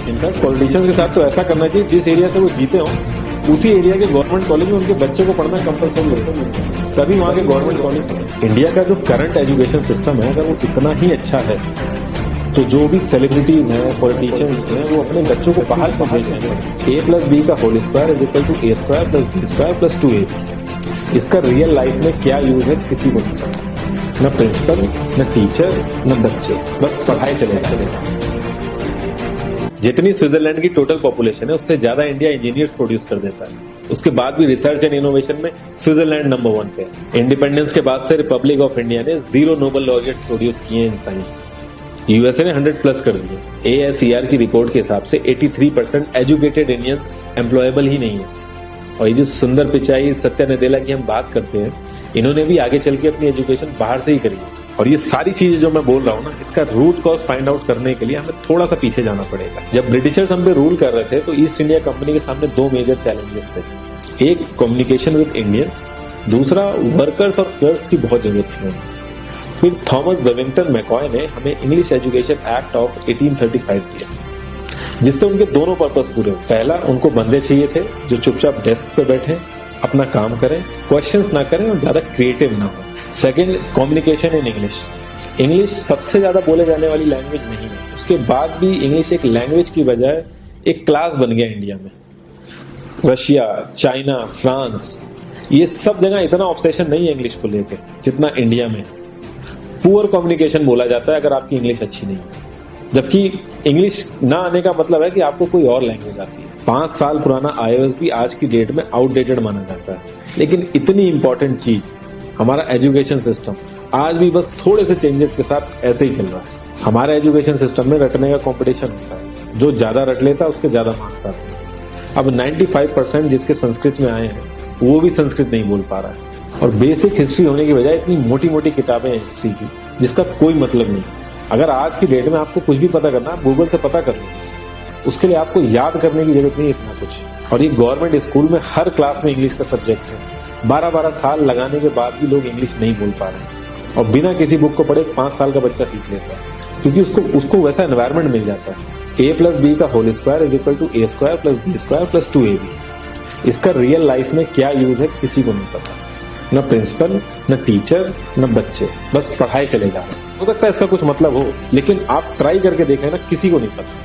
In fact politicians के साथ तो ऐसा करना चाहिए, जिस एरिया से वो जीते हों उसी एरिया के गवर्नमेंट कॉलेज में उनके बच्चों को पढ़ना कंपलसरी होता है, तभी वहाँ के गवर्नमेंट कॉलेज। इंडिया का जो करंट एजुकेशन सिस्टम है, अगर वो इतना ही अच्छा है तो जो भी सेलिब्रिटीज हैं, पॉलिटिशियंस हैं, वो अपने बच्चों को बाहर क्यों भेज रहे हैं? A+B का whole square is equal to A² + B² + 2AB। इसका रियल लाइफ में क्या यूज है किसी को नहीं पता, न प्रिंसिपल, न टीचर, न बच्चे, बस पढ़ाई चले जाते। जितनी स्विट्जरलैंड की टोटल पॉपुलेशन है उससे ज्यादा इंडिया इंजीनियर्स प्रोड्यूस कर देता है। उसके बाद भी रिसर्च एंड इनोवेशन में स्विट्जरलैंड नंबर 1 पे है। इंडिपेंडेंस के बाद से रिपब्लिक ऑफ इंडिया ने 0 नोबेल लॉरिएट प्रोड्यूस किए इन साइंस। यूएसए ने 100+ कर दिए। ASER की रिपोर्ट के हिसाब से 83% एजुकेटेड इंडियंस एम्प्लॉयबल ही नहीं है। और ये जो सुंदर पिचाई सत्या नदेला की हम बात करते हैं, इन्होंने भी आगे चल के अपनी एजुकेशन बाहर से ही करी है। और ये सारी चीजें जो मैं बोल रहा हूँ ना, इसका रूट कॉज फाइंड आउट करने के लिए हमें थोड़ा सा पीछे जाना पड़ेगा। जब ब्रिटिशर्स हम पे रूल कर रहे थे तो ईस्ट इंडिया कंपनी के सामने 2 मेजर चैलेंजेस थे। एक कम्युनिकेशन विद इंडियन, दूसरा वर्कर्स और क्लर्क्स की बहुत जरूरत थी। फिर थॉमस बेविंगटन मैकॉय ने हमें इंग्लिश एजुकेशन एक्ट ऑफ 1835 दिया, जिससे उनके दोनों पर्पस पूरे हुए। पहला, उनको बंदे चाहिए थे जो चुपचाप डेस्क पे बैठे, अपना काम करें, क्वेश्चंस ना करें और ज्यादा क्रिएटिव ना हो। Second, communication in English. English सबसे ज्यादा बोले जाने वाली लैंग्वेज नहीं है, उसके बाद भी इंग्लिश एक लैंग्वेज की बजाय एक क्लास बन गया इंडिया में। रशिया, चाइना, फ्रांस, ये सब जगह इतना ऑब्सेशन नहीं है इंग्लिश को लेकर जितना इंडिया में। पुअर कम्युनिकेशन बोला जाता है अगर आपकी इंग्लिश अच्छी नहीं है, जबकि इंग्लिश ना आने का मतलब है कि आपको कोई और लैंग्वेज आती है। 5 साल पुराना iOS भी आज की डेट में आउटडेटेड माना जाता है। लेकिन इतनी इंपॉर्टेंट चीज, हमारा एजुकेशन सिस्टम आज भी बस थोड़े से चेंजेस के साथ ऐसे ही चल रहा है। हमारे एजुकेशन सिस्टम में रटने का कंपटीशन होता है, जो ज्यादा रट लेता है उसके ज्यादा मार्क्स आते हैं। अब 95% जिसके संस्कृत में आए हैं वो भी संस्कृत नहीं बोल पा रहा है। और बेसिक हिस्ट्री होने की बजाय इतनी मोटी मोटी किताबें हैं हिस्ट्री की जिसका कोई मतलब नहीं। अगर आज की डेट में आपको कुछ भी पता करना, गूगल से पता कर लो, उसके लिए आपको याद करने की जरूरत नहीं इतना कुछ। और ये गवर्नमेंट स्कूल में हर क्लास में इंग्लिश का सब्जेक्ट है। 12-12 साल लगाने के बाद भी लोग इंग्लिश नहीं बोल पा रहे हैं, और बिना किसी बुक को पढ़े 5 साल का बच्चा सीख लेता है, क्योंकि उसको वैसा एनवायरमेंट मिल जाता है। A+B का whole square is equal to A² + B² + 2AB। इसका रियल लाइफ में क्या यूज है किसी को नहीं पता, न प्रिंसिपल, न टीचर, न बच्चे, बस पढ़ाई चले जा रहे हैं। हो सकता है इसका कुछ मतलब हो, लेकिन आप ट्राई करके देखें ना, किसी को नहीं पता।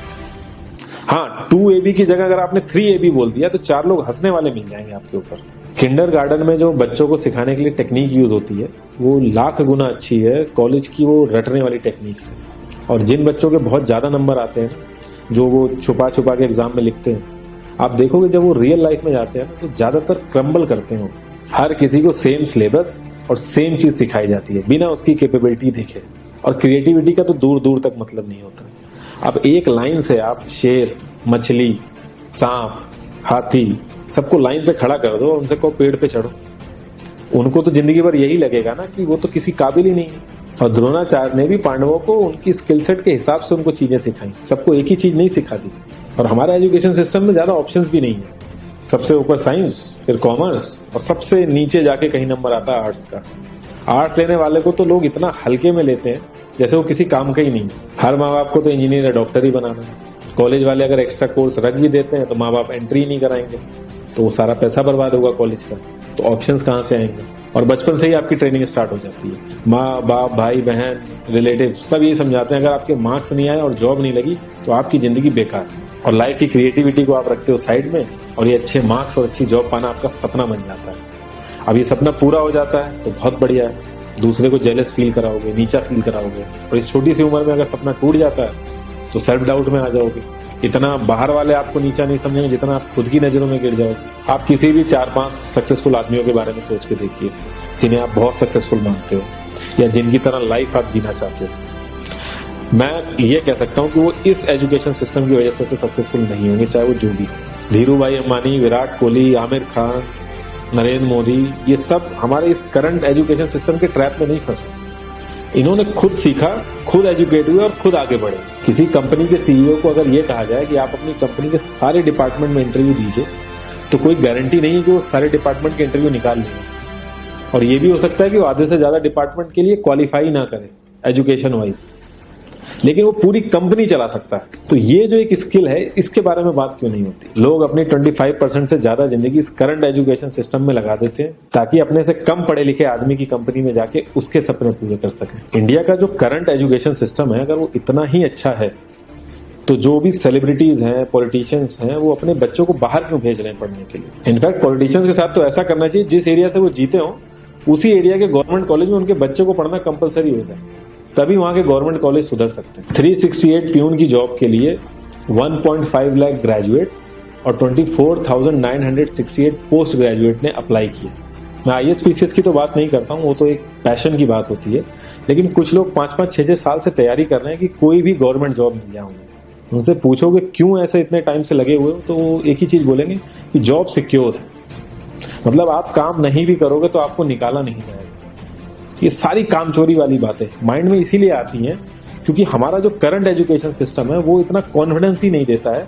हाँ, 2AB की जगह अगर आपने 3AB बोल दिया तो 4 लोग हंसने वाले मिल जाएंगे आपके ऊपर। किंडरगार्टन में जो बच्चों को सिखाने के लिए टेक्निक यूज होती है वो लाख गुना अच्छी है कॉलेज की वो रटने वाली टेक्निक से। और जिन बच्चों के बहुत ज्यादा नंबर आते हैं, जो वो छुपा छुपा के एग्जाम में लिखते हैं, आप देखोगे जब वो रियल लाइफ में जाते हैं ना तो ज्यादातर क्रम्बल करते हैं। हर किसी को सेम सिलेबस और सेम चीज सिखाई जाती है बिना उसकी कैपेबिलिटी देखे, और क्रिएटिविटी का तो दूर दूर तक मतलब नहीं होता। अब एक लाइन से आप शेर, मछली, सांप, हाथी सबको लाइन से खड़ा कर दो और उनसे कहो पेड़ पे चढ़ो, उनको तो जिंदगी भर यही लगेगा ना कि वो तो किसी काबिल ही नहीं है। और द्रोणाचार्य ने भी पांडवों को उनकी स्किल सेट के हिसाब से उनको चीजें सिखाई, सबको एक ही चीज नहीं सिखा दी। और हमारा एजुकेशन सिस्टम में ज्यादा ऑप्शंस भी नहीं है, सबसे ऊपर साइंस, फिर कॉमर्स, और सबसे नीचे जाके कहीं नंबर आता है आर्ट्स का। आर्ट लेने वाले को तो लोग इतना हल्के में लेते हैं जैसे वो किसी काम का ही नहीं। हर माँ बाप को तो इंजीनियर या डॉक्टर ही बनाना है। कॉलेज वाले अगर एक्स्ट्रा कोर्स रख भी देते हैं तो माँ बाप एंट्री नहीं कराएंगे, तो वो सारा पैसा बर्बाद होगा कॉलेज का। तो ऑप्शंस कहाँ से आएंगे? और बचपन से ही आपकी ट्रेनिंग स्टार्ट हो जाती है। माँ बाप, भाई बहन, रिलेटिव सब ये समझाते हैं अगर आपके मार्क्स नहीं आए और जॉब नहीं लगी तो आपकी जिंदगी बेकार है। और लाइफ की क्रिएटिविटी को आप रखते हो साइड में, और ये अच्छे मार्क्स और अच्छी जॉब पाना आपका सपना बन जाता है। अब ये सपना पूरा हो जाता है तो बहुत बढ़िया है, दूसरे को जेलस फील कराओगे, नीचा फील कराओगे। और इस छोटी सी उम्र में अगर सपना टूट जाता है तो सेल्फ डाउट में आ जाओगे। इतना बाहर वाले आपको नीचा नहीं समझेंगे जितना आप खुद की नजरों में गिर जाओगे। आप किसी भी 4-5 सक्सेसफुल आदमियों के बारे में सोच के देखिए जिन्हें आप बहुत सक्सेसफुल मानते हो, या जिनकी तरह लाइफ आप जीना चाहते हो। मैं ये कह सकता हूँ कि वो इस एजुकेशन सिस्टम की वजह से तो सक्सेसफुल नहीं होंगे, चाहे वो जो भी हो। धीरू भाई अंबानी, विराट कोहली, आमिर खान, नरेंद्र मोदी, ये सब हमारे इस करंट एजुकेशन सिस्टम के ट्रैप में नहीं फंसे। इन्होंने खुद सीखा, खुद एजुकेट हुए और खुद आगे बढ़े। किसी कंपनी के सीईओ को अगर ये कहा जाए कि आप अपनी कंपनी के सारे डिपार्टमेंट में इंटरव्यू दीजिए, तो कोई गारंटी नहीं है कि वो सारे डिपार्टमेंट के इंटरव्यू निकाल लेंगे। और ये भी हो सकता है कि वो आधे से ज्यादा डिपार्टमेंट के लिए क्वालिफाई ना करें एजुकेशन वाइज। लेकिन वो पूरी कंपनी चला सकता है। तो ये जो एक स्किल है, इसके बारे में बात क्यों नहीं होती? लोग अपनी 25% से ज्यादा जिंदगी इस करंट एजुकेशन सिस्टम में लगा देते हैं ताकि अपने से कम पढ़े लिखे आदमी की कंपनी में जाके उसके सपने पूरे कर सकें। इंडिया का जो करंट एजुकेशन सिस्टम है, अगर वो इतना ही अच्छा है तो जो भी सेलिब्रिटीज हैं, पॉलिटिशियंस हैं, वो अपने बच्चों को बाहर क्यों भेज रहे हैं पढ़ने के लिए? इनफैक्ट पॉलिटिशियंस के साथ तो ऐसा करना चाहिए, जिस एरिया से वो जीते हो उसी एरिया के गवर्नमेंट कॉलेज में उनके बच्चे को पढ़ना कंपलसरी हो जाए, तभी वहां के गवर्नमेंट कॉलेज सुधर सकते हैं। 368 प्यून की जॉब के लिए 1.5 लाख ग्रेजुएट और 24,968 पोस्ट ग्रेजुएट ने अप्लाई किया। मैं IAS PCS की तो बात नहीं करता हूं, वो तो एक पैशन की बात होती है, लेकिन कुछ लोग 5-5, 6-6 साल से तैयारी कर रहे हैं कि कोई भी गवर्नमेंट जॉब मिल जाए उन्हें। उनसे पूछोगे क्यों ऐसे इतने टाइम से लगे हुए हो, तो वो एक ही चीज बोलेंगे कि जॉब सिक्योर है। मतलब आप काम नहीं भी करोगे तो आपको निकाला नहीं जाएगा। ये सारी कामचोरी वाली बातें माइंड में इसीलिए आती हैं क्योंकि हमारा जो करंट एजुकेशन सिस्टम है वो इतना कॉन्फिडेंस ही नहीं देता है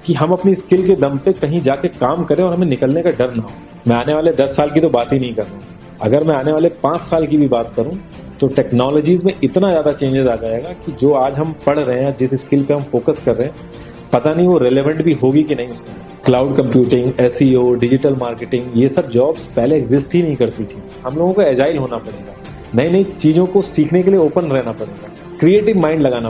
कि हम अपनी स्किल के दम पे कहीं जाके काम करें और हमें निकलने का डर ना हो। मैं आने वाले 10 साल की तो बात ही नहीं कर रहा हूँ, अगर मैं आने वाले 5 साल की भी बात करूं तो टेक्नोलॉजीज में इतना ज्यादा चेंजेस आ जाएगा कि जो आज हम पढ़ रहे हैं, जिस स्किल पे हम फोकस कर रहे हैं, पता नहीं वो रेलेवेंट भी होगी कि नहीं उस समय। Cloud computing, SEO, digital marketing, ये सब जॉब्स पहले एग्जिस्ट ही नहीं करती थी। हम लोगों को एजाइल होना पड़ेगा, नई नई चीजों को सीखने के लिए ओपन रहना पड़ेगा, क्रिएटिव माइंड लगाना